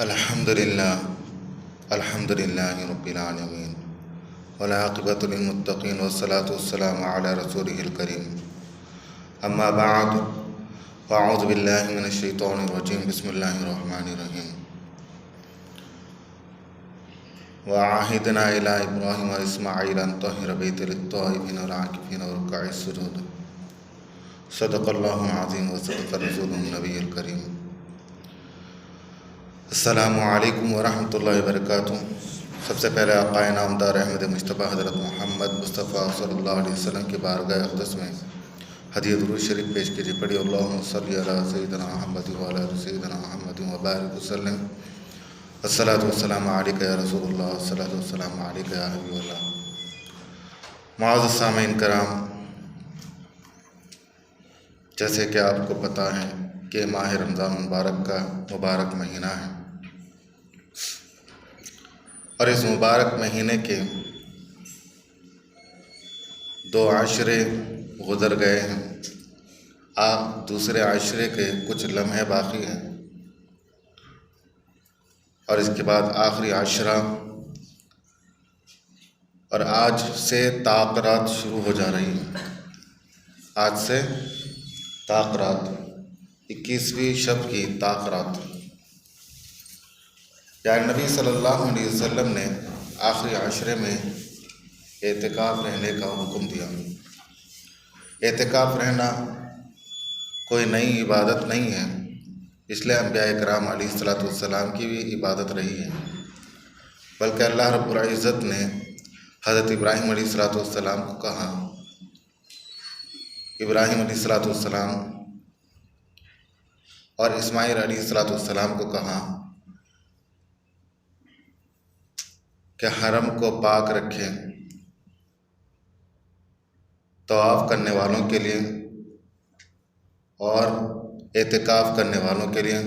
الحمد للہ رب العالمین والعاقبۃ للمتقین والصلاة والسلام علی رسولہ الکریم اما بعد فاعوذ باللہ من الشیطان الرجیم بسم اللہ الرحمن الرحیم وعاہدنا الی ابراہیم واسماعیل ان طہر بیتی للطائفین والعاکفین والرکع السجود صدق اللہ العظیم وصدق رسولہ النبی الکریم۔ السلام علیکم ورحمۃ اللہ وبرکاتہ۔ سب سے پہلے آقا نامدار احمد مصطفیٰ حضرت محمد مصطفیٰ صلی اللہ علیہ وسلم کی بارگاہ اقدس میں ہدیہ درود شریف پیش کیجیے۔ پڑھی اللہم صلی علی سیدنا محمد وعلی آل سیدنا محمد وبارک وسلم۔ الصلاۃ والسلام علیک یا رسول اللہ، الصلاۃ والسلام علیک یا حبیب اللہ۔ معزز سامعین کرام، جیسے کہ آپ کو پتہ ہے کہ ماہ رمضان مبارک کا مبارک مہینہ ہے، اور اس مبارک مہینے کے 2 عشرے گزر گئے ہیں، دوسرے عشرے کے کچھ لمحے باقی ہیں، اور اس کے بعد آخری عشرہ، اور آج سے تاخیرات شروع ہو جا رہی ہیں۔ آج سے تاخیرات، 21ویں شب کی تاخیرات، یعنی نبی صلی اللہ علیہ وسلم نے آخری عشرے میں اعتکاف رہنے کا حکم دیا۔ اعتکاف رہنا کوئی نئی عبادت نہیں ہے، اس لیے انبیاء کرام علیہ الصلاۃ والسلام کی بھی عبادت رہی ہے، بلکہ اللہ رب العزت نے حضرت ابراہیم علیہ الصلاۃ والسلام کو کہا، ابراہیم علیہ الصلاۃ والسلام اور اسماعیل علیہ الصلاۃ والسلام کو کہا کہ حرم کو پاک رکھیں طواف کرنے والوں کے لیے اور اعتکاف کرنے والوں کے لیے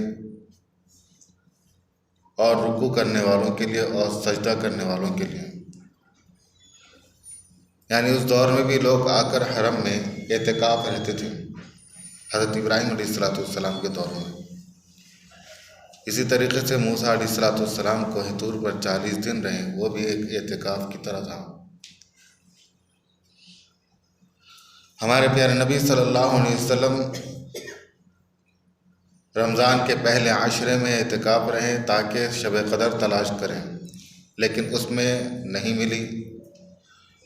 اور رکوع کرنے والوں کے لیے اور سجدہ کرنے والوں کے لیے۔ یعنی اس دور میں بھی لوگ آ کر حرم میں اعتکاف رہتے تھے، حضرت ابراہیم علیہ الصلاۃ والسلام کے دور میں۔ اسی طریقے سے موسیٰ علیہ الصلاۃ والسلام کوہ طور پر 40 دن رہے، وہ بھی ایک اعتکاف کی طرح تھا۔ ہمارے پیارے نبی صلی اللہ علیہ وسلم رمضان کے پہلے عشرے میں اعتکاف رہے تاکہ شب قدر تلاش کریں، لیکن اس میں نہیں ملی۔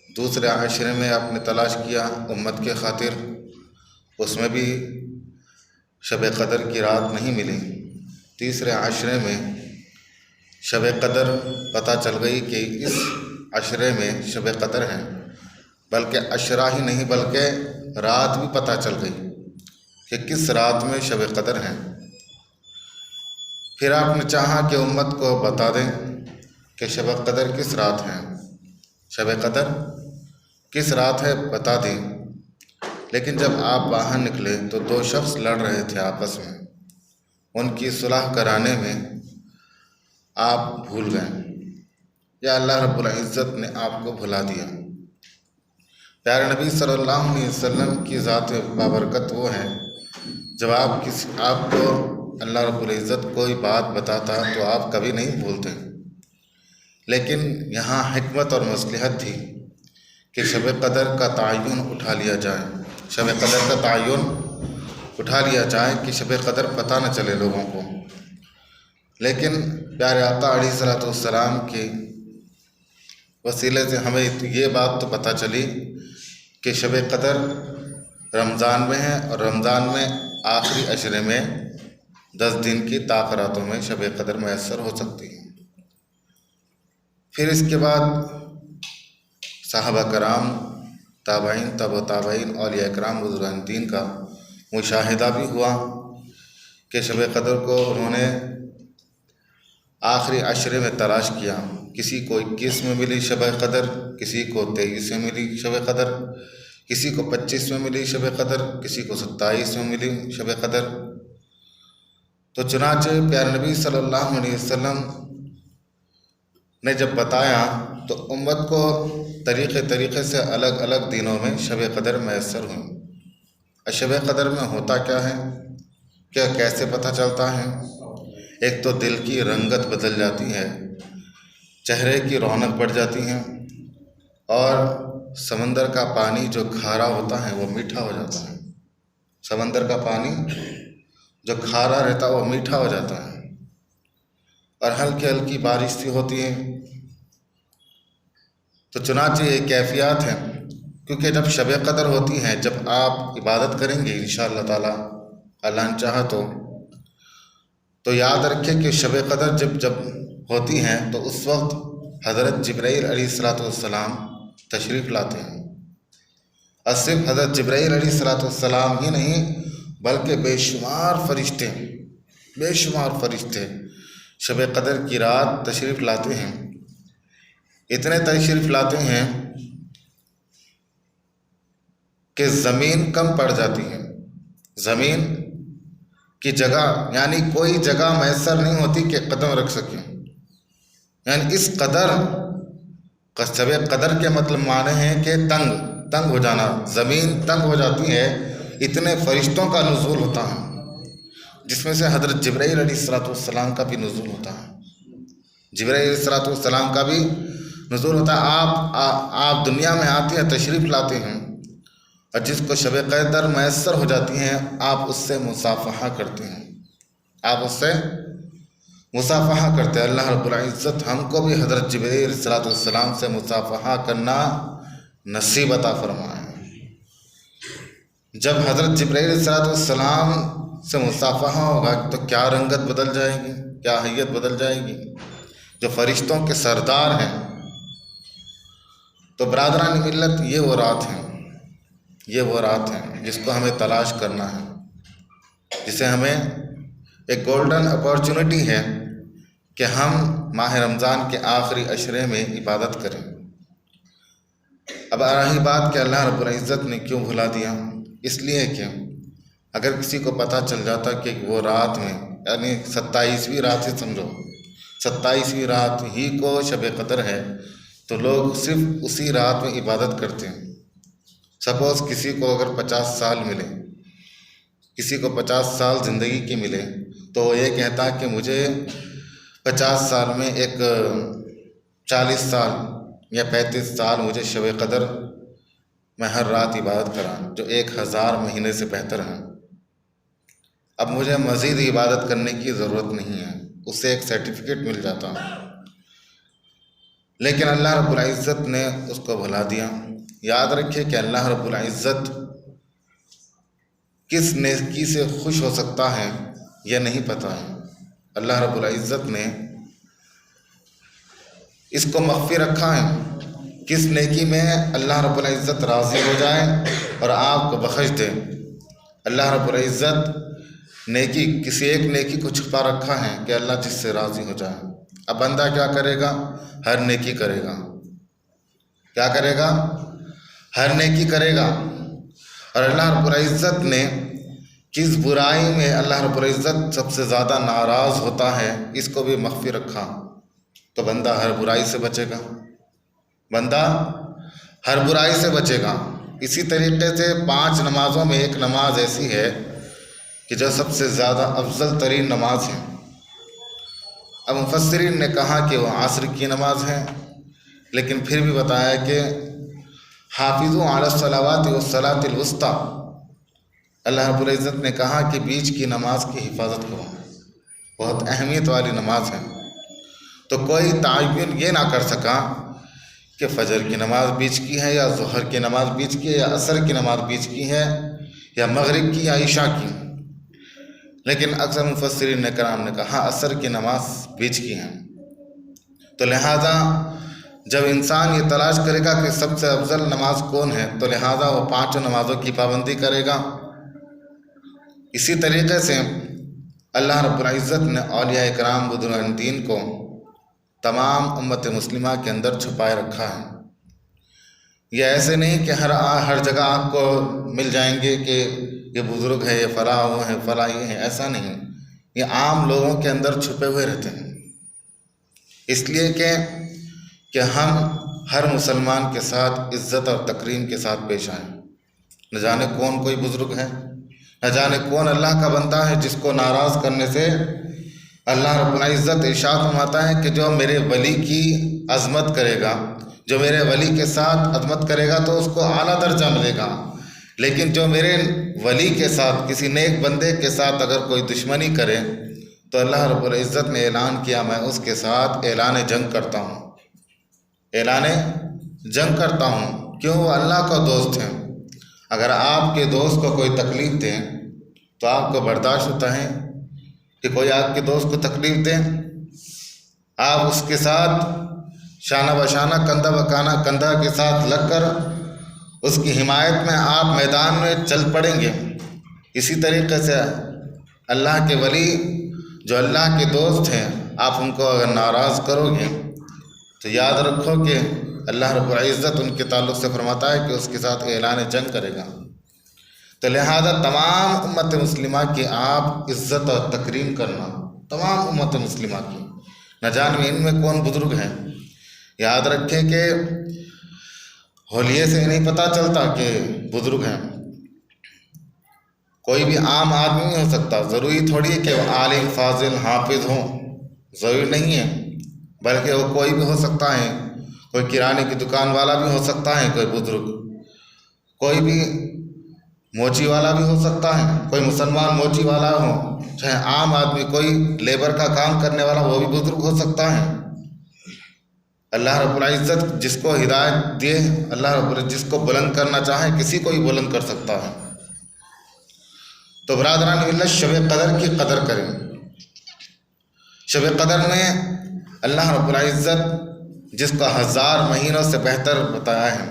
دوسرے عشرے میں آپ نے تلاش کیا امت کے خاطر، اس میں بھی شب قدر کی رات نہیں ملی۔ تیسرے عشرے میں شب قدر پتہ چل گئی کہ اس عشرے میں شب قدر ہے، بلکہ عشرہ ہی نہیں بلکہ رات بھی پتہ چل گئی کہ کس رات میں شب قدر ہے۔ پھر آپ نے چاہا کہ امت کو بتا دیں کہ شب قدر کس رات ہے، شب قدر کس رات ہے بتا دیں، لیکن جب آپ باہر نکلے تو 2 شخص لڑ رہے تھے آپس میں، ان کی صلح کرانے میں آپ بھول گئے، یا اللہ رب العزت نے آپ کو بھلا دیا۔ پیارے نبی صلی اللہ علیہ وسلم کی ذات بابرکت وہ ہے، جب آپ کو اللہ رب العزت کوئی بات بتاتا تو آپ کبھی نہیں بھولتے، لیکن یہاں حکمت اور مصلحت تھی کہ شب قدر کا تعین اٹھا لیا جائے، شب قدر کا تعین اٹھا لیا جائے کہ شب قدر پتہ نہ چلے لوگوں کو۔ لیکن پیارے آقا علیہ الصلاۃ والسلام کے وسیلے سے ہمیں یہ بات تو پتہ چلی کہ شب قدر رمضان میں ہے، اور رمضان میں آخری عشرے میں 10 دن کی تاخیراتوں میں شب قدر میسر ہو سکتی ہے۔ پھر اس کے بعد صحابہ کرام، تابعین، تبع تابعین، اولیاء کرام، بزرگان دین کا مشاہدہ بھی ہوا کہ شب قدر کو انہوں نے آخری عشرے میں تلاش کیا۔ کسی کو 21 میں ملی شب قدر، کسی کو 23 میں ملی شب قدر، کسی کو 25 میں ملی شب قدر، کسی کو 27 میں ملی شب قدر۔ تو چنانچہ پیارے نبی صلی اللہ علیہ وسلم نے جب بتایا تو امت کو طریقے سے الگ الگ دنوں میں شب قدر میسر ہوئی۔ شب قدر میں ہوتا کیا ہے، کیا کیسے پتہ چلتا ہے؟ ایک تو دل کی رنگت بدل جاتی ہے، چہرے کی رونق بڑھ جاتی ہے، اور سمندر کا پانی جو کھارا ہوتا ہے وہ میٹھا ہو جاتا ہے۔ سمندر کا پانی جو کھارا رہتا ہے وہ میٹھا ہو جاتا ہے، اور ہلکی ہلکی بارش سی ہوتی ہے۔ تو چنانچہ یہ کیفیات ہیں، کیونکہ جب شب قدر ہوتی ہیں، جب آپ عبادت کریں گے انشاءاللہ تعالی، اللہ نے چاہا تو یاد رکھیں کہ شب قدر جب ہوتی ہیں تو اس وقت حضرت جبرائیل علیہ السلام تشریف لاتے ہیں، اور صرف حضرت جبرائیل علیہ السلام ہی نہیں بلکہ بے شمار فرشتے شب قدر کی رات تشریف لاتے ہیں۔ اتنے تشریف لاتے ہیں کہ زمین کم پڑ جاتی ہے، زمین کی جگہ یعنی کوئی جگہ میسر نہیں ہوتی کہ قدم رکھ سکیں، یعنی اس قدر شب قدر کے مطلب معنی ہے کہ تنگ ہو جانا، زمین تنگ ہو جاتی ہے، اتنے فرشتوں کا نزول ہوتا ہے، جس میں سے حضرت جبرائیل علیہ السلام کا بھی نزول ہوتا ہے، جبرائیل علیہ السلام کا بھی نزول ہوتا ہے۔ آپ دنیا میں آتے ہیں، تشریف لاتے ہیں، اور جس کو شب قدر میسر ہو جاتی ہیں آپ اس سے مصافحہ کرتے ہیں، اللہ رب العزت ہم کو بھی حضرت جبرائیل علیہ السلام سے مصافحہ کرنا نصیب عطا فرمائے۔ جب حضرت جبرائیل علیہ السلام سے مصافحہ ہوگا تو کیا رنگت بدل جائے گی، کیا حیت بدل جائے گی، جو فرشتوں کے سردار ہیں۔ تو برادران ملت، یہ وہ رات ہیں جس کو ہمیں تلاش کرنا ہے، جسے ہمیں ایک گولڈن اپارچونٹی ہے کہ ہم ماہ رمضان کے آخری عشرے میں عبادت کریں۔ اب رہی بات کہ اللہ رب العزت نے کیوں بھلا دیا، اس لیے کہ اگر کسی کو پتہ چل جاتا کہ وہ رات میں یعنی 27ویں رات ہی سمجھو، 27ویں رات ہی کو شب قدر ہے، تو لوگ صرف اسی رات میں عبادت کرتے ہیں۔ سپوز کسی کو اگر 50 سال ملے، کسی کو 50 سال زندگی کی ملے، تو وہ یہ کہتا کہ مجھے 50 سال میں ایک 40 سال یا 35 سال مجھے شب قدر میں ہر رات عبادت کرا، جو 1000 مہینے سے بہتر ہے۔ اب مجھے مزید عبادت کرنے کی ضرورت نہیں ہے، اس سے ایک سرٹیفکیٹ مل جاتا۔ لیکن اللہ رب العزت نے اس کو بھلا دیا۔ یاد رکھے کہ اللہ رب العزت کس نیکی سے خوش ہو سکتا ہے یہ نہیں پتہ ہے۔ اللہ رب العزت نے اس کو مخفی رکھا ہے، کس نیکی میں اللہ رب العزت راضی ہو جائے اور آپ کو بخش دے۔ اللہ رب العزت کسی ایک نیکی کو چھپا رکھا ہے کہ اللہ جس سے راضی ہو جائے۔ اب بندہ کیا کرے گا؟ ہر نیکی کرے گا۔ کیا کرے گا؟ ہر نیکی کرے گا۔ اور اللہ رب العزت نے کس برائی میں اللہ رب العزت سب سے زیادہ ناراض ہوتا ہے اس کو بھی مخفی رکھا، تو بندہ ہر برائی سے بچے گا، بندہ ہر برائی سے بچے گا۔ اسی طریقے سے 5 نمازوں میں ایک نماز ایسی ہے کہ جو سب سے زیادہ افضل ترین نماز ہے۔ اب مفسرین نے کہا کہ وہ عصر کی نماز ہے، لیکن پھر بھی بتایا کہ حافظوا علی الصلوات والصلاۃ الوسطی، اللہ رب العزت نے کہا کہ بیچ کی نماز کی حفاظت کرو، بہت اہمیت والی نماز ہے۔ تو کوئی تعین یہ نہ کر سکا کہ فجر کی نماز بیچ کی ہے یا ظہر کی نماز بیچ کی ہے یا عصر کی نماز بیچ کی ہے یا مغرب کی یا عشاء کی، لیکن اکثر مفسرین نے کرام نے کہا عصر کی نماز بیچ کی ہے۔ تو لہذا جب انسان یہ تلاش کرے گا کہ سب سے افضل نماز کون ہے، تو لہذا وہ 5 نمازوں کی پابندی کرے گا۔ اسی طریقے سے اللہ رب العزت نے اولیاء کرام بزرگان دین کو تمام امت مسلمہ کے اندر چھپائے رکھا ہے۔ یہ ایسے نہیں کہ ہر جگہ آپ کو مل جائیں گے کہ یہ بزرگ ہے، یہ فلاں وہ ہے، فلاں یہ ہے، ایسا نہیں۔ یہ عام لوگوں کے اندر چھپے ہوئے رہتے ہیں، اس لیے کہ ہم ہر مسلمان کے ساتھ عزت اور تکریم کے ساتھ پیش آئیں۔ نہ جانے کون کوئی بزرگ ہے، نہ جانے کون اللہ کا بندہ ہے جس کو ناراض کرنے سے اللہ رب العزت ارشاد فرماتا ہے کہ جو میرے ولی کی عظمت کرے گا، جو میرے ولی کے ساتھ عظمت کرے گا تو اس کو اعلیٰ درجہ ملے گا، لیکن جو میرے ولی کے ساتھ، کسی نیک بندے کے ساتھ اگر کوئی دشمنی کرے تو اللہ رب العزت نے اعلان کیا میں اس کے ساتھ اعلان جنگ کرتا ہوں، اعلان جنگ کرتا ہوں۔ کیوں؟ وہ اللہ کا دوست ہیں۔ اگر آپ کے دوست کو کوئی تکلیف دیں تو آپ کو برداشت ہوتا ہے کہ کوئی آپ کے دوست کو تکلیف دیں؟ آپ اس کے ساتھ شانہ بشانہ، کندھا کندھا کے ساتھ لگ کر اس کی حمایت میں آپ میدان میں چل پڑیں گے۔ اسی طریقے سے اللہ کے ولی جو اللہ کے دوست ہیں، آپ ان کو اگر ناراض کرو گے تو یاد رکھو کہ اللہ رب العزت ان کے تعلق سے فرماتا ہے کہ اس کے ساتھ اعلان جنگ کرے گا۔ تو لہذا تمام امت مسلمہ کی آپ عزت اور تکریم کرنا، تمام امت مسلمہ کی، نہ جانے ان میں کون بزرگ ہیں۔ یاد رکھیں کہ حلیے سے نہیں پتہ چلتا کہ بزرگ ہیں۔ کوئی بھی عام آدمی نہیں ہو سکتا، ضروری تھوڑی ہے کہ وہ عالم فاضل حافظ ہوں، ضروری نہیں ہے، بلکہ وہ کوئی بھی ہو سکتا ہے، کوئی کرانے کی دکان والا بھی ہو سکتا ہے، کوئی بزرگ، کوئی بھی موچی والا بھی ہو سکتا ہے، کوئی مسلمان موچی والا ہو، چاہے عام آدمی کوئی لیبر کا کام کرنے والا وہ بھی بزرگ ہو سکتا ہے۔ اللہ رب العزت جس کو ہدایت دے، اللہ رب العزت جس کو بلند کرنا چاہے کسی کو ہی بلند کر سکتا ہے۔ تو برادران ملت، شب قدر کی قدر کریں۔ شب قدر میں اللہ رب العزت جس کو 1000 مہینوں سے بہتر بتایا ہے،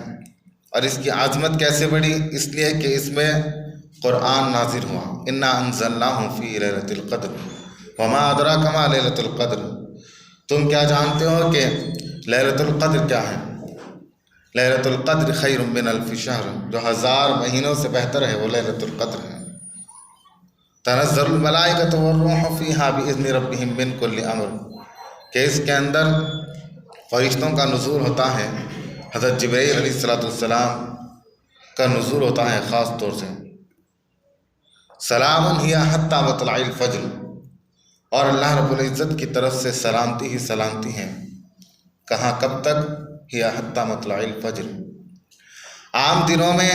اور اس کی عظمت کیسے بڑھی؟ اس لیے کہ اس میں قرآن نازل ہوا، انا انزلناہ فی لیلۃ القدر وما ادراک ما لیلۃ القدر۔ تم کیا جانتے ہو کہ لیلۃ القدر کیا ہے؟ لیلۃ القدر خیر من الف شہر، جو 1000 مہینوں سے بہتر ہے وہ لیلۃ القدر ہے۔ تنزل الملائکۃ والروح فیہا باذن ربہم من کل امر، کہ اس کے اندر فرشتوں کا نزول ہوتا ہے، حضرت جبرائیل علیہ السلام کا نزول ہوتا ہے خاص طور سے۔ سلام ہی حتی مطلع الفجر، اور اللہ رب العزت کی طرف سے سلامتی ہی سلامتی ہے۔ کہاں؟ کب تک؟ ہی حتی مطلع الفجر۔ عام دنوں میں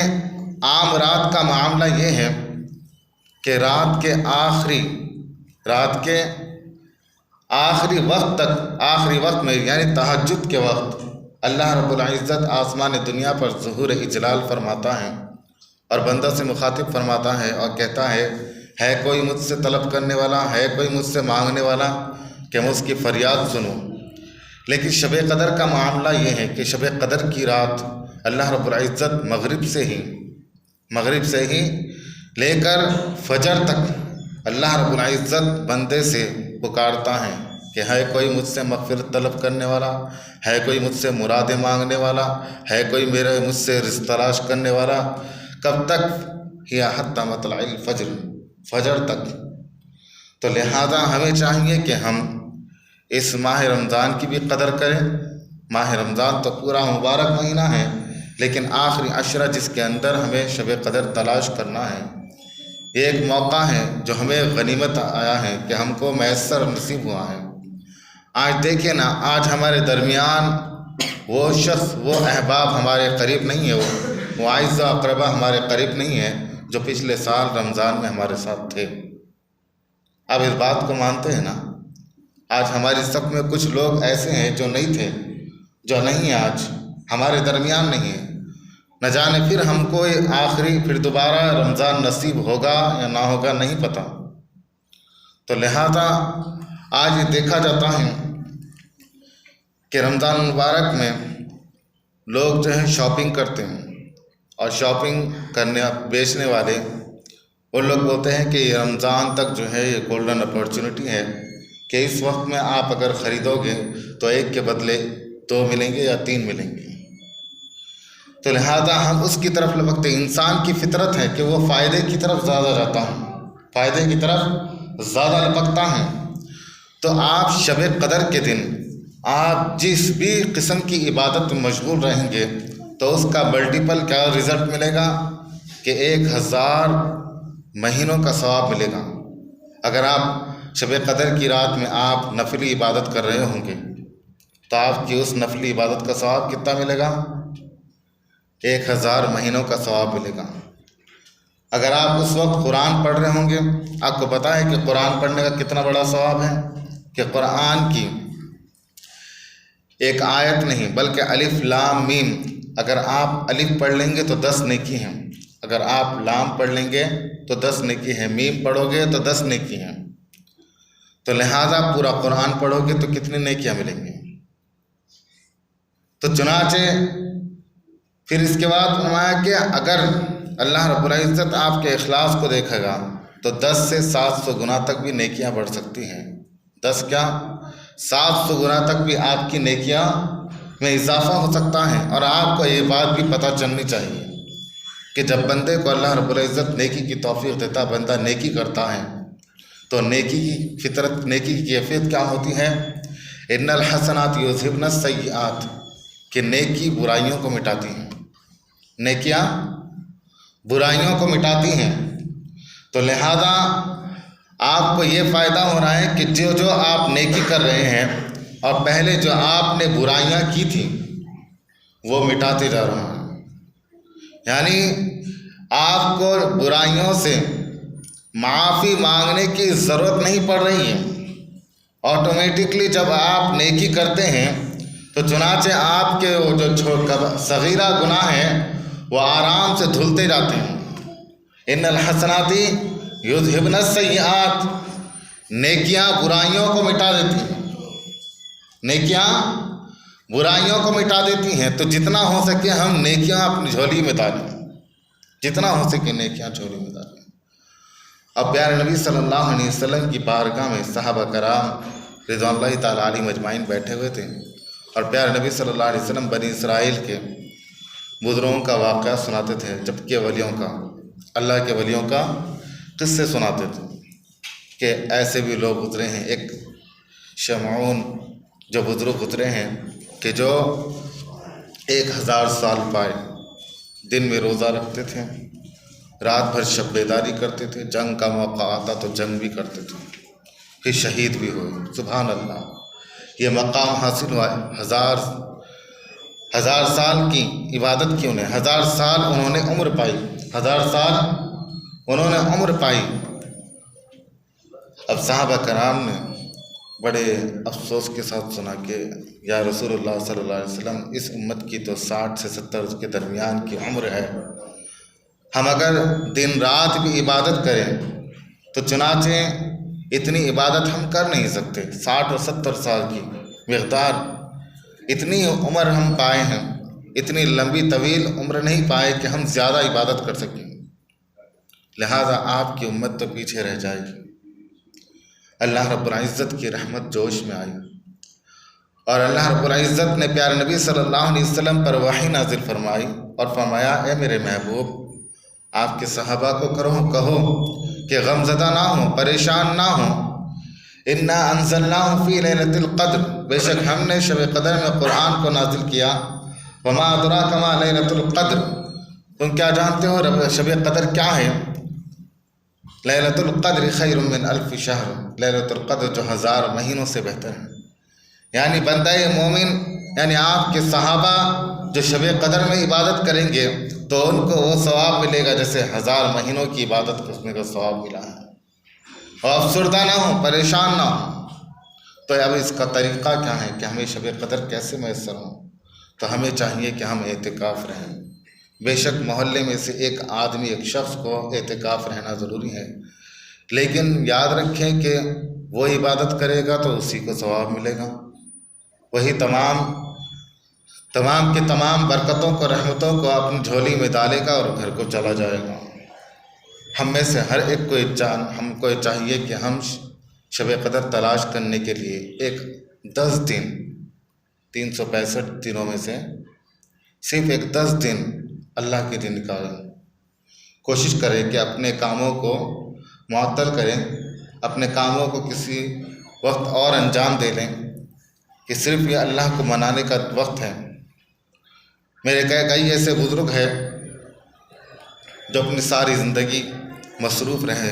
عام رات کا معاملہ یہ ہے کہ رات کے آخری وقت تک، آخری وقت میں یعنی تہجد کے وقت اللہ رب العزت آسمان دنیا پر ظہور اجلال فرماتا ہے اور بندہ سے مخاطب فرماتا ہے اور کہتا ہے کوئی مجھ سے طلب کرنے والا، ہے کوئی مجھ سے مانگنے والا کہ میں اس کی فریاد سنوں۔ لیکن شب قدر کا معاملہ یہ ہے کہ شب قدر کی رات اللہ رب العزت مغرب سے ہی لے کر فجر تک اللہ رب العزت بندے سے پکارتا ہے کہ ہے کوئی مجھ سے مغفرت طلب کرنے والا، ہے کوئی مجھ سے مرادیں مانگنے والا، ہے کوئی مجھ سے رزق تلاش کرنے والا۔ کب تک؟ ہی حتی مطلع الفجر، فجر تک۔ تو لہذا ہمیں چاہیے کہ ہم اس ماہ رمضان کی بھی قدر کریں۔ ماہ رمضان تو پورا مبارک مہینہ ہے، لیکن آخری عشرہ جس کے اندر ہمیں شب قدر تلاش کرنا ہے، یہ ایک موقع ہے جو ہمیں غنیمت آیا ہے کہ ہم کو میسر نصیب ہوا ہے۔ آج دیکھیں نا، آج ہمارے درمیان وہ شخص، وہ احباب ہمارے قریب نہیں ہے، وہ اعزاء و اقربا ہمارے قریب نہیں ہے جو پچھلے سال رمضان میں ہمارے ساتھ تھے۔ اب اس بات کو مانتے ہیں نا؟ آج ہماری صف میں کچھ لوگ ایسے ہیں جو نہیں تھے، جو نہیں ہیں، آج ہمارے درمیان نہیں ہیں۔ نہ جانے پھر ہم کو پھر دوبارہ رمضان نصیب ہوگا یا نہ ہوگا، نہیں پتہ۔ تو لہذا آج یہ دیکھا جاتا ہے کہ رمضان مبارک میں لوگ جو ہیں شاپنگ کرتے ہیں، اور شاپنگ بیچنے والے وہ لوگ بولتے ہیں کہ یہ رمضان تک جو ہے یہ گولڈن اپارچونٹی ہے کہ اس وقت میں آپ اگر خریدو گے تو ایک کے بدلے 2 ملیں گے یا 3 ملیں گے۔ تو لہذا ہم اس کی طرف لپکتے ہیں۔ انسان کی فطرت ہے کہ وہ فائدے کی طرف زیادہ جاتا ہے، فائدے کی طرف زیادہ لپکتا ہے۔ تو آپ شب قدر کے دن آپ جس بھی قسم کی عبادت میں مشغول رہیں گے تو اس کا ملٹیپل کیا رزلٹ ملے گا کہ 1000 مہینوں کا ثواب ملے گا۔ اگر آپ شب قدر کی رات میں آپ نفلی عبادت کر رہے ہوں گے تو آپ کی اس نفلی عبادت کا ثواب کتنا ملے گا؟ 1000 مہینوں کا ثواب ملے گا۔ اگر آپ اس وقت قرآن پڑھ رہے ہوں گے، آپ کو پتہ ہے کہ قرآن پڑھنے کا کتنا بڑا ثواب ہے کہ قرآن کی ایک آیت نہیں بلکہ الف لام میم، اگر آپ الف پڑھ لیں گے تو 10 نیکی ہیں، اگر آپ لام پڑھ لیں گے تو 10 نیکی ہیں، میم پڑھو گے تو 10 نیکی ہیں، تو لہٰذا پورا قرآن پڑھو گے تو کتنی نیکیاں ملیں گی؟ تو چنانچہ پھر اس کے بعد فرمایا کہ اگر اللہ رب العزت آپ کے اخلاص کو دیکھے گا تو 10 سے 700 گنا تک بھی نیکیاں بڑھ سکتی ہیں۔ 10 کیا 700 گنا تک بھی آپ کی نیکیاں میں اضافہ ہو سکتا ہے۔ اور آپ کو یہ بات بھی پتہ چلنی چاہیے کہ جب بندے کو اللہ رب العزت نیکی کی توفیق دیتا، بندہ نیکی کرتا ہے تو نیکی کی فطرت، نیکی کی کیفیت کیا ہوتی ہے؟ ان الحسنات یذہبن السیئات، کہ نیکی برائیوں کو مٹاتی ہیں، نیکیاں برائیوں کو مٹاتی ہیں۔ تو لہذا آپ کو یہ فائدہ ہو رہا ہے کہ جو آپ نیکی کر رہے ہیں اور پہلے جو آپ نے برائیاں کی تھیں وہ مٹاتے جا رہے ہیں، یعنی آپ کو برائیوں سے معافی مانگنے کی ضرورت نہیں پڑ رہی ہے۔ آٹومیٹکلی جب آپ نیکی کرتے ہیں تو چنانچہ آپ کے وہ جو صغیرہ گناہ ہیں وہ آرام سے دھلتے جاتے ہیں۔ ان الحسنات یذہبن السیئات، نیکیاں برائیوں کو مٹا دیتی ہیں، نیکیاں برائیوں کو مٹا دیتی ہیں۔ تو جتنا ہو سکے ہم نیکیاں اپنی جھولی میں ڈالیں، جتنا ہو سکے نیکیاں جھولی میں ڈالیں۔ اب پیارے نبی صلی اللہ علیہ وسلم کی بارگاہ میں صحابہ کرام رضوان اللہ تعالیٰ علیہم اجمعین بیٹھے ہوئے تھے، اور پیارے نبی صلی اللہ علیہ وسلم بنی اسرائیل کے بزرگوں کا واقعہ سناتے تھے، جبکہ ولیوں کا، اللہ کے ولیوں کا قصے سناتے تھے کہ ایسے بھی لوگ گزرے ہیں۔ ایک شمعون جو بزرگ گزرے ہیں کہ جو 1000 سال پائے، دن میں روزہ رکھتے تھے، رات بھر شب بیداری کرتے تھے، جنگ کا موقع آتا تو جنگ بھی کرتے تھے، پھر شہید بھی ہوئے۔ سبحان اللہ، یہ مقام حاصل ہوا ہے۔ 1000 سال کی عبادت کی انہیں، 1000 سال انہوں نے عمر پائی، 1000 سال انہوں نے عمر پائی۔ اب صحابہ کرام نے بڑے افسوس کے ساتھ سنا کہ یا رسول اللہ صلی اللہ علیہ وسلم، اس امت کی تو 60 سے 70 کے درمیان کی عمر ہے، ہم اگر دن رات بھی عبادت کریں تو چنانچہ اتنی عبادت ہم کر نہیں سکتے۔ 60 اور 70 سال کی مقدار، اتنی عمر ہم پائے ہیں، اتنی لمبی طویل عمر نہیں پائے کہ ہم زیادہ عبادت کر سکیں، لہذا آپ کی امت تو پیچھے رہ جائے گی۔ اللہ رب العزت کی رحمت جوش میں آئی، اور اللہ رب العزت نے پیارے نبی صلی اللہ علیہ وسلم پر وحی نازل فرمائی اور فرمایا، اے میرے محبوب، آپ کے صحابہ کو کہو کہ غمزدہ نہ ہوں، پریشان نہ ہوں۔ انا انزلناہ فی لیلۃ القدر، بے شک ہم نے شب قدر میں قرآن کو نازل کیا۔ وما ادراک ما لیلۃ القدر، تم کیا جانتے ہو شب قدر کیا ہے؟ لیلۃ القدر خیر من الف شہر، لیلۃ القدر جو 1000 مہینوں سے بہتر ہے۔ یعنی بندہ مومن، یعنی آپ کے صحابہ جو شب قدر میں عبادت کریں گے تو ان کو وہ ثواب ملے گا جیسے 1000 مہینوں کی عبادت کرنے کا ثواب ملا ہے۔ اور افسردہ نہ ہوں، پریشان نہ ہوں۔ تو اب اس کا طریقہ کیا ہے کہ ہمیں شب قدر کیسے میسر ہوں؟ تو ہمیں چاہیے کہ ہم اعتکاف رہیں۔ بے شک محلے میں سے ایک آدمی، ایک شخص کو اعتکاف رہنا ضروری ہے، لیکن یاد رکھیں کہ وہ عبادت کرے گا تو اسی کو ثواب ملے گا، وہی تمام کے تمام برکتوں کو، رحمتوں کو اپنی جھولی میں ڈالے گا اور گھر کو چلا جائے گا۔ ہم میں سے ہر ایک کو ہم کو چاہیے کہ ہم شب قدر تلاش کرنے کے لیے ایک 10 دن، 365 دنوں میں سے صرف ایک 10 دن اللہ کے دن نکالیں۔ کوشش کریں کہ اپنے کاموں کو معطل کریں، اپنے کاموں کو کسی وقت اور انجام دے لیں کہ صرف یہ اللہ کو منانے کا وقت ہے۔ میرے کئی ایسے بزرگ ہیں جو اپنی ساری زندگی مصروف رہے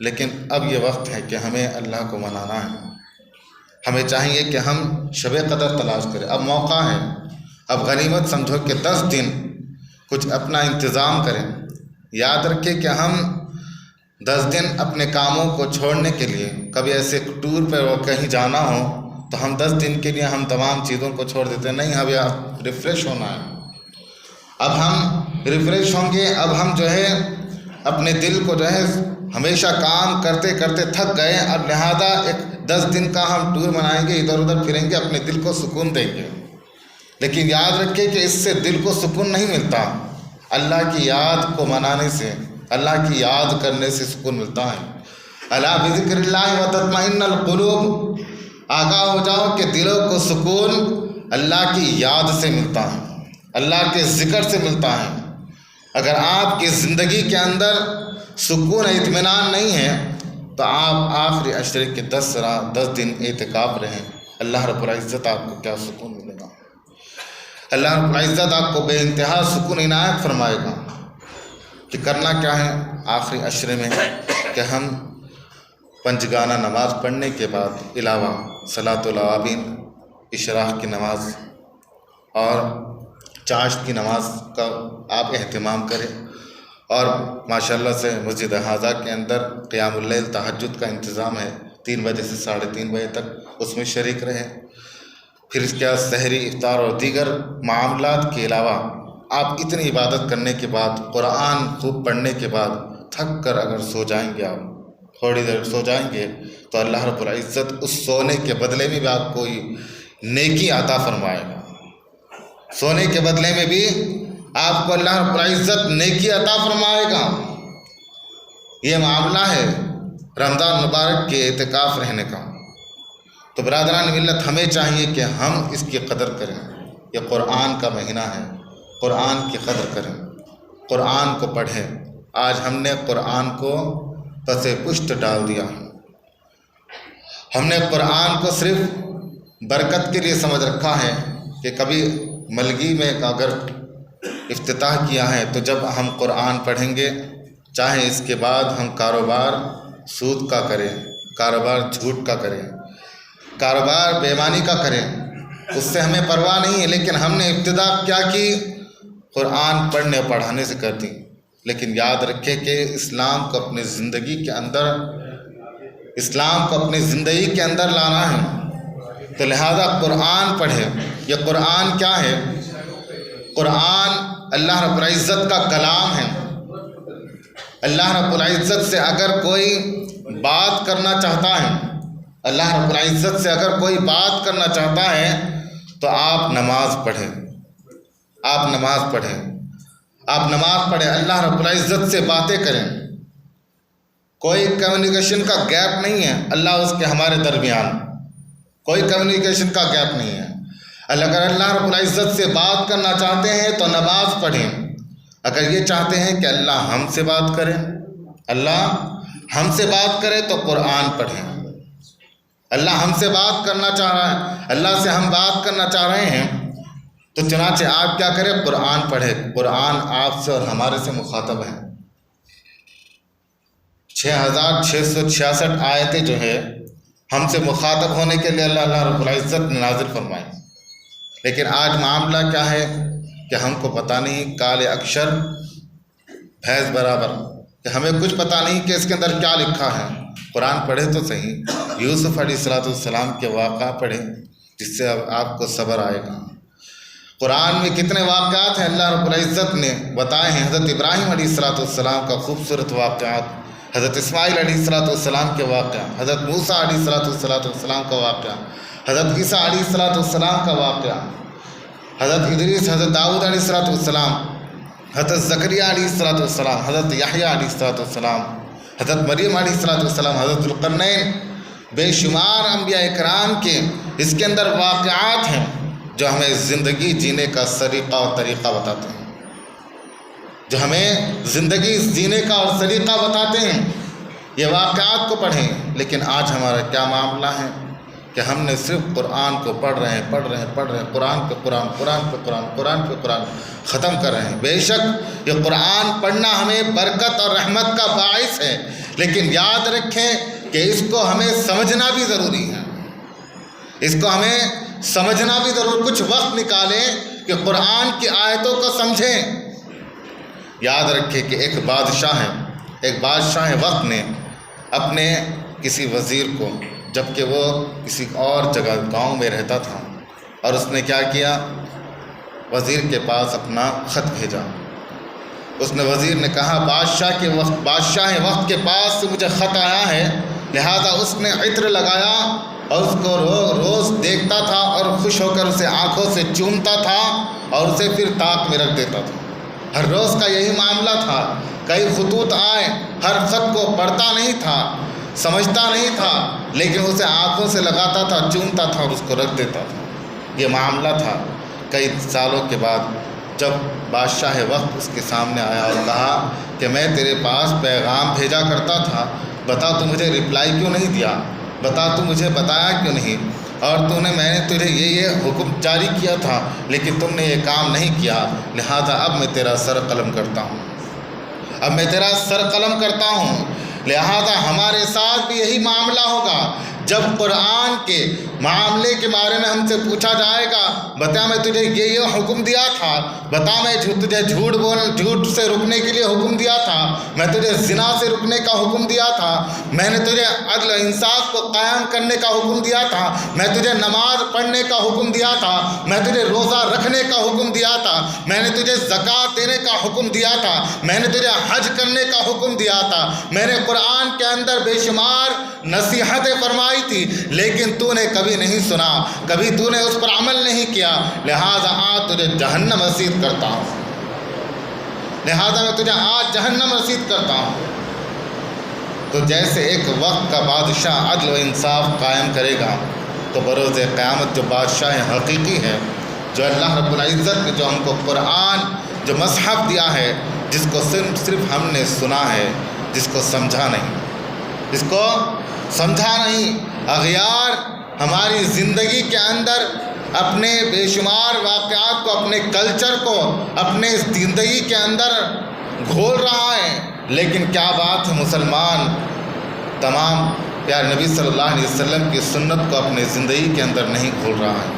لیکن اب یہ وقت ہے کہ ہمیں اللہ کو منانا ہے. ہمیں چاہیے کہ ہم شب قدر تلاش کریں. اب موقع ہے، اب غنیمت سمجھو کہ 10 دن کچھ اپنا انتظام کریں. یاد رکھیں کہ ہم 10 دن اپنے کاموں کو چھوڑنے کے لیے، کبھی ایسے ٹور پہ کہیں جانا ہو تو ہم 10 دن کے لیے ہم تمام چیزوں کو چھوڑ دیتے ہیں. نہیں، اب یہ ریفریش ہونا ہے. اب ہم ریفریش ہوں گے. اب ہم جو ہے اپنے دل کو جو ہے ہمیشہ کام کرتے کرتے تھک گئے. اب لہذا ایک 10 دن کا ہم ٹور منائیں گے، ادھر ادھر پھریں گے، اپنے دل کو سکون دیں گے. لیکن یاد رکھیں کہ اس سے دل کو سکون نہیں ملتا. اللہ کی یاد کو منانے سے، اللہ کی یاد کرنے سے سکون ملتا ہے. الا بذکر اللہ وتطمئن القلوب. آگاہ ہو جاؤ کہ دلوں کو سکون اللہ کی یاد سے ملتا ہے، اللہ کے ذکر سے ملتا ہے. اگر آپ کی زندگی کے اندر سکون اطمینان نہیں ہے تو آپ آخری عشرے کے 10 دن اعتکاف رہیں. اللہ رب العزت آپ کو کیا سکون ملے گا. اللہ رب العزت آپ کو بے انتہا سکون عنایت فرمائے گا. کہ کرنا کیا ہے آخری عشرے میں کہ ہم پنجگانہ نماز پڑھنے کے بعد علاوہ صلاۃ الاوابین، اشراق کی نماز اور چاشت کی نماز کا آپ اہتمام کریں. اور ماشاءاللہ سے مسجد حاضہ کے اندر قیام اللیل تہجد کا انتظام ہے 3 بجے سے 3:30 بجے تک، اس میں شریک رہیں. پھر اس کے بعد سحری، افطار اور دیگر معاملات کے علاوہ آپ اتنی عبادت کرنے کے بعد، قرآن خوب پڑھنے کے بعد تھک کر اگر سو جائیں گے، آپ تھوڑی دیر سو جائیں گے تو اللہ رب العزت اس سونے کے بدلے میں بھی آپ کو نیکی عطا فرمائے گا. سونے کے بدلے میں بھی آپ کو اللہ رب العزت نیکی عطا فرمائے گا. یہ معاملہ ہے رمضان مبارک کے اعتکاف رہنے کا. تو برادران ملت، ہمیں چاہیے کہ ہم اس کی قدر کریں. یہ قرآن کا مہینہ ہے، قرآن کی قدر کریں، قرآن کو پڑھیں. آج ہم نے قرآن کو پس پشت ڈال دیا. ہم نے قرآن کو صرف برکت کے لیے سمجھ رکھا ہے کہ کبھی ملگی میں اگر افتتاح کیا ہے تو جب ہم قرآن پڑھیں گے، چاہے اس کے بعد ہم کاروبار سود کا کریں، کاروبار جھوٹ کا کریں، کاروبار بے ایمانی کا کریں، اس سے ہمیں پرواہ نہیں ہے. لیکن ہم نے ابتدا کیا کی؟ قرآن پڑھنے اور پڑھانے سے کر دی. لیکن یاد رکھیں کہ اسلام کو اپنی زندگی کے اندر لانا ہے. تو لہذا قرآن پڑھیں. یہ قرآن کیا ہے؟ قرآن اللہ رب العزت کا کلام ہے. اللہ رب العزت سے اگر کوئی بات کرنا چاہتا ہے، اللہ رب العزت سے اگر کوئی بات کرنا چاہتا ہے تو آپ نماز پڑھیں. آپ نماز پڑھیں، آپ نماز پڑھیں، اللہ رب العزت سے باتیں کریں. کوئی کمیونیکیشن کا گیپ نہیں ہے اللہ اس کے ہمارے درمیان، کوئی کمیونیکیشن کا گیپ نہیں ہے. اگر اللہ رب العزت سے بات کرنا چاہتے ہیں تو نماز پڑھیں. اگر یہ چاہتے ہیں کہ اللہ ہم سے بات کرے، اللہ ہم سے بات کرے تو قرآن پڑھیں. اللہ ہم سے بات کرنا چاہ رہا ہے، اللہ سے ہم بات کرنا چاہ رہے ہیں، تو چنانچہ آپ کیا کریں؟ قرآن پڑھیں. قرآن آپ سے اور ہمارے سے مخاطب ہے. 6666 آیتیں جو ہے ہم سے مخاطب ہونے کے لیے اللہ رب العزت نے نازل فرمائے. لیکن آج معاملہ کیا ہے کہ ہم کو پتہ نہیں، کالے اکشر بھینس برابر، کہ ہمیں کچھ پتہ نہیں کہ اس کے اندر کیا لکھا ہے. قرآن پڑھے تو صحیح. یوسف علیہ السلام کے واقعہ پڑھیں جس سے آپ کو صبر آئے گا. قرآن میں کتنے واقعات ہیں اللہ رب العزت نے بتائے ہیں. حضرت ابراہیم علیہ السلام کا خوبصورت واقعات، حضرت اسماعیل علیہ السلام کے واقعہ، حضرت موسیٰ علیہ السلام کا واقعہ، حضرت عیسیٰ علیہ السلام کا واقعہ، حضرت ادریس، حضرت داؤد علیہ السلام، حضرت زکریا علیہ السلام، حضرت یحییٰ علیہ السلام، حضرت مریم علیہ السلام، حضرت ذوالقرنین. بے شمار انبیاء کرام کے اس کے اندر واقعات ہیں جو ہمیں زندگی جینے کا سلیقہ اور طریقہ بتاتے ہیں، جو ہمیں زندگی جینے کا اور سلیقہ بتاتے ہیں. یہ واقعات کو پڑھیں. لیکن آج ہمارا کیا معاملہ ہے کہ ہم نے صرف قرآن کو پڑھ رہے ہیں، قرآن پہ قرآن ختم کر رہے ہیں. بے شک یہ قرآن پڑھنا ہمیں برکت اور رحمت کا باعث ہے، لیکن یاد رکھیں کہ اس کو ہمیں سمجھنا بھی ضروری ہے، اس کو ہمیں سمجھنا بھی ضروری، کچھ وقت نکالیں کہ قرآن کی آیتوں کو سمجھیں۔ یاد رکھیں کہ ایک بادشاہ وقت نے اپنے کسی وزیر کو، جبکہ وہ کسی اور جگہ گاؤں میں رہتا تھا، اور اس نے کیا کیا، وزیر کے پاس اپنا خط بھیجا۔ اس نے وزیر نے کہا بادشاہ وقت کے پاس سے مجھے خط آیا ہے، لہذا اس نے عطر لگایا اور اس کو روز دیکھتا تھا اور خوش ہو کر اسے آنکھوں سے چومتا تھا اور اسے پھر طاق میں رکھ دیتا تھا۔ ہر روز کا یہی معاملہ تھا۔ کئی خطوط آئے، ہر خط کو پڑھتا نہیں تھا، سمجھتا نہیں تھا، لیکن اسے آنکھوں سے لگاتا تھا، چومتا تھا اور اس کو رکھ دیتا تھا۔ یہ معاملہ تھا۔ کئی سالوں کے بعد جب بادشاہ وقت اس کے سامنے آیا اور کہا کہ میں تیرے پاس پیغام بھیجا کرتا تھا، بتا تو مجھے رپلائی کیوں نہیں دیا، بتا تو مجھے بتایا کیوں نہیں، اور میں نے تجھے یہ حکم جاری کیا تھا لیکن تم نے یہ کام نہیں کیا، لہذا اب میں تیرا سر قلم کرتا ہوں۔ لہذا ہمارے ساتھ بھی یہی معاملہ ہوگا۔ جب قرآن کے معاملے کے بارے میں ہم سے پوچھا جائے گا، بتا میں تجھے یہ حکم دیا تھا، بتا میں تجھے جھوٹ سے رکنے کے لیے حکم دیا تھا، میں تجھے زنا سے رکنے کا حکم دیا تھا، میں نے تجھے عدل و انصاف کو قائم کرنے کا حکم دیا تھا، میں تجھے نماز پڑھنے کا حکم دیا تھا، میں تجھے روزہ رکھنے کا حکم دیا تھا، میں نے تجھے زکوٰۃ دینے کا حکم دیا تھا، میں نے تجھے حج کرنے کا حکم دیا تھا، میں نے قرآن کے اندر بے شمار نصیحتیں فرمائی تھی، لیکن تو نے کبھی نہیں سنا، کبھی تو نے اس پر عمل نہیں کیا، لہذا آج تجھے جہنم رسید کرتا ہوں، تو جیسے ایک وقت کا بادشاہ عدل و انصاف قائم کرے گا، تو بروز قیامت جو بادشاہ حقیقی ہے، جو اللہ رب العزت نے جو ہم کو قرآن جو مصحف دیا ہے، جس کو صرف ہم نے سنا ہے، جس کو سمجھا نہیں، اغیار ہماری زندگی کے اندر اپنے بے شمار واقعات کو، اپنے کلچر کو اپنے زندگی کے اندر گھول رہا ہے، لیکن کیا بات ہے مسلمان تمام پیارے نبی صلی اللہ علیہ وسلم کی سنت کو اپنے زندگی کے اندر نہیں گھول رہا ہے۔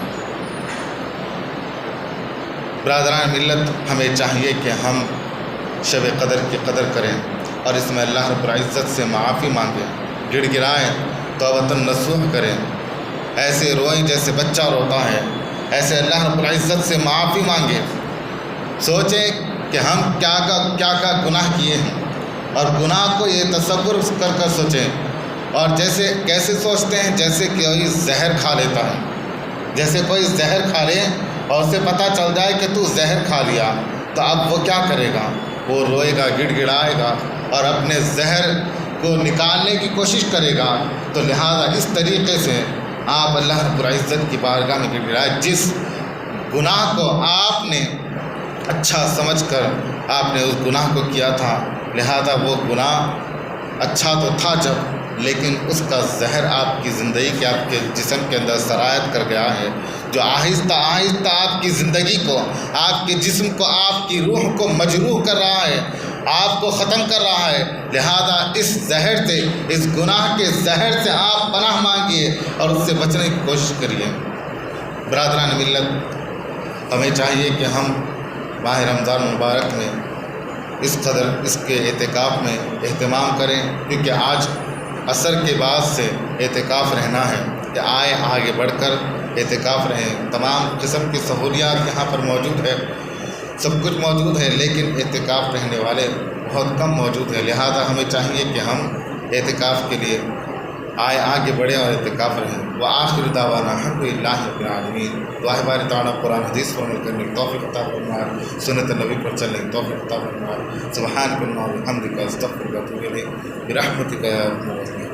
برادران ملت، ہمیں چاہیے کہ ہم شب قدر کی قدر کریں اور اس میں اللہ رب العزت سے معافی مانگیں، گڑ گڑائیں، توبۃ نصوح کریں، ایسے روئیں جیسے بچہ روتا ہے، ایسے اللہ رب العزت سے معافی مانگیں، سوچیں کہ ہم کیا گناہ کیے ہیں، اور گناہ کو یہ تصور کر سوچیں، اور کیسے سوچتے ہیں، جیسے کوئی زہر کھا لیتا ہے، جیسے کوئی زہر کھا لے اور اسے پتہ چل جائے کہ تو زہر کھا لیا، تو اب وہ کیا کرے گا، وہ روئے گا، گڑ گڑائے گا اور اپنے زہر کو نکالنے کی کوشش کرے گا۔ تو لہذا اس طریقے سے آپ اللہ رب العزت کی بارگاہ میں گڑ گڑائے، جس گناہ کو آپ نے اچھا سمجھ کر آپ نے اس گناہ کو کیا تھا، لہذا وہ گناہ اچھا تو تھا لیکن اس کا زہر آپ کی زندگی کے، آپ کے جسم کے اندر سرایت کر گیا ہے، جو آہستہ آہستہ آپ کی زندگی کو، آپ کے جسم کو، آپ کی روح کو مجروح کر رہا ہے، آپ کو ختم کر رہا ہے۔ لہذا اس زہر سے، اس گناہ کے زہر سے آپ پناہ مانگیے اور اس سے بچنے کی کوشش کریے۔ برادران ملت، ہمیں چاہیے کہ ہم ماہ رمضان مبارک میں اس کے اعتکاف میں اہتمام کریں، کیونکہ آج عصر کے بعد سے اعتکاف رہنا ہے، کہ آگے بڑھ کر اعتکاف رہیں۔ تمام قسم کی سہولیات یہاں پر موجود ہے، سب کچھ موجود ہے، لیکن اعتکاف رہنے والے بہت کم موجود ہیں، لہذا ہمیں چاہیے کہ ہم اعتکاف کے لیے آگے بڑھیں اور اعتکاف رہیں۔ وآخر دعوانا الحمدللہ رب العالمین۔ دعا ہے باری تعالیٰ قرآن حدیث پر عمل کرنے کی توفیق عطا فرمائے، سنت نبی پر چلنے کی توفیق عطا فرمائے۔ سبحانک اللہم و بحمدک، استغفرک و اتوب الیک، برحمتک یا ارحم الراحمین۔